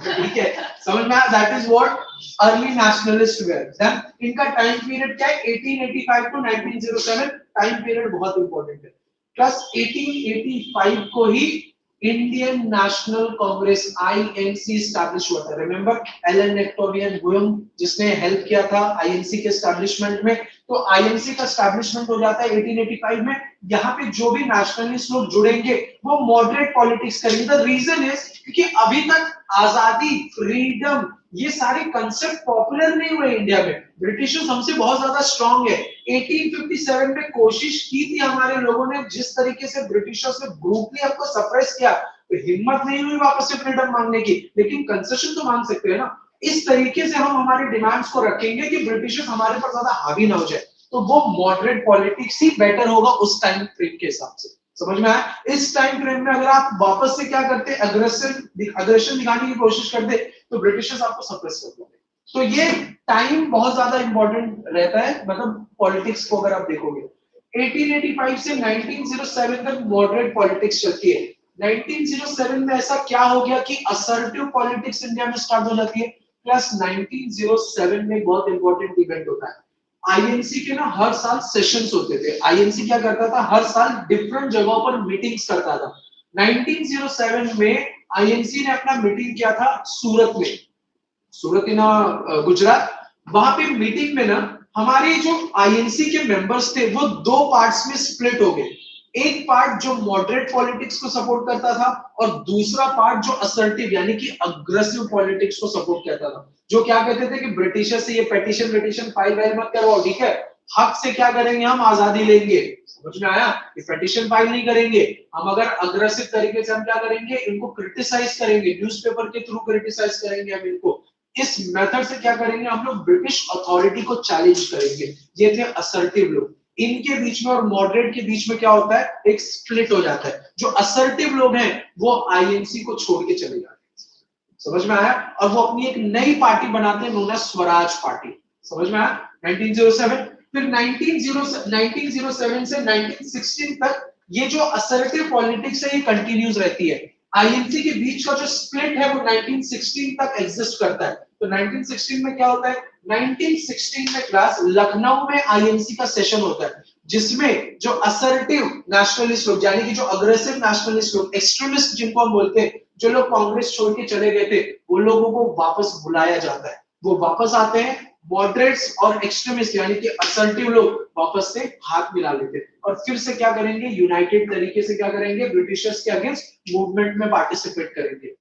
ठीक है, समझ में आया? That is what early nationalist were. Then इनका टाइम पीरियड क्या है? 1885 टू 1907। टाइम पीरियड बहुत इंपॉर्टेंट है। प्लस 1885 को ही Indian National Congress INC establish हुआ था। रिमेंबर एलन नेक्टोनियन गुयम जिसने हेल्प किया था आईएनसी के एस्टैब्लिशमेंट में। तो आईएनसी का एस्टैब्लिशमेंट हो जाता है 1885 में। यहाँ पे जो भी नेशनलिस्ट लोग जुड़ेंगे वो मॉडरेट पॉलिटिक्स करेंगे। द रीजन इज क्योंकि अभी तक आजादी, फ्रीडम, ये सारे कंसेप्ट पॉपुलर नहीं हुए इंडिया में। ब्रिटिशर्स हमसे बहुत ज्यादा स्ट्रांग है। 1857 में कोशिश की थी हमारे लोगों ने, जिस तरीके से ब्रिटिशर्स ने ब्रूटली हमको सप्रेस किया, तो हिम्मत नहीं हुई वापस से फ्रीडम मांगने की। लेकिन कंसेशन तो मांग सकते हैं ना। इस तरीके से हम हमारे डिमांड्स को रखेंगे कि ब्रिटिशर्स हमारे पर ज्यादा हावी ना हो जाए। तो वो मॉडरेट पॉलिटिक्स ही बेटर होगा उस टाइम फ्रेम के हिसाब से। समझ में आया? इस टाइम फ्रेम में अगर आप वापस से क्या करते, अग्रेशन दिखाने की कोशिश करते, तो ब्रिटिशर्स आपको सप्रेस कर देंगे। तो ये टाइम बहुत ज्यादा इंपॉर्टेंट रहता है, मतलब पॉलिटिक्स को अगर आप देखोगे। 1885 से 1907 तक मॉडरेट पॉलिटिक्स चलती है। 1907 में ऐसा क्या हो गया कि असर्टिव पॉलिटिक्स इंडिया में स्टार्ट हो जाती है। प्लस 1907 में बहुत इंपॉर्टेंट इवेंट होता है। आईएनसी के ना हर साल सेशंस होते थे। आईएनसी क्या करता था, हर साल डिफरेंट जगहों पर मीटिंग्स करता था। 1907 में आईएनसी ने अपना मीटिंग किया था सूरत में। सूरत इन गुजरात। वहां पे मीटिंग में ना हमारे जो आईएनसी के मेंबर्स थे वो दो पार्ट्स में स्प्लिट हो गए। एक पार्ट जो मॉडरेट पॉलिटिक्स को सपोर्ट करता था और दूसरा पार्ट जो असर्टिव यानी कि अग्रेसिव पॉलिटिक्स को सपोर्ट करता था। जो क्या कहते थे कि ब्रिटिशर से ये पेटिशन फाइल वाइल मत करवाओ, ठीक है, हक से क्या करेंगे, हम आजादी लेंगे। समझ में आया? ये पेटिशन फाइल नहीं करेंगे हम। अगर अग्रेसिव तरीके से हम क्या करेंगे, इनको क्रिटिसाइज करेंगे, न्यूज़पेपर के थ्रू क्रिटिसाइज करेंगे हम इनको। इस मेथड से क्या करेंगे हम लोग, ब्रिटिश अथॉरिटी को चैलेंज करेंगे। ये थे असर्टिव लोग। इनके बीच में और मॉडरेट के बीच में क्या होता है, एक स्प्लिट हो जाता है। जो असर्टिव लोग हैं वो आईएनसी को छोड़ के चले जाते हैं। समझ में आया? और वो अपनी एक नई पार्टी बनाते हैं, नोन एज स्वराज पार्टी। समझ में आया? 1907। फिर 1907 से 1916 तक ये जो असर्टिव पॉलिटिक्स है ये कंटिन्यूज रहती है। आईएनसी के बीच का जो स्प्लिट है वो 1916 तक एग्जिस्ट करता है। तो 1916 में क्या होता है, 1916 में क्लास लखनऊ में आईएनसी का सेशन होता है, जिसमें जो असर्टिव नेशनलिस्ट लोग यानी कि जो अग्रेसिव नेशनलिस्ट लोग, एक्सट्रीमिस्ट जिनको हम बोलते हैं, जो लोग कांग्रेस छोड़ के चले गए थे, वो लोगों को वापस बुलाया जाता है। वो वापस आते हैं। मॉडरेट्स और एक्सट्रीमिस्ट यानी कि असर्टिव लोग वापस से हाथ मिला लेते हैं और फिर से क्या करेंगे, यूनाइटेड तरीके से क्या करेंगे, ब्रिटिशर्स के अगेंस्ट मूवमेंट में पार्टिसिपेट करेंगे।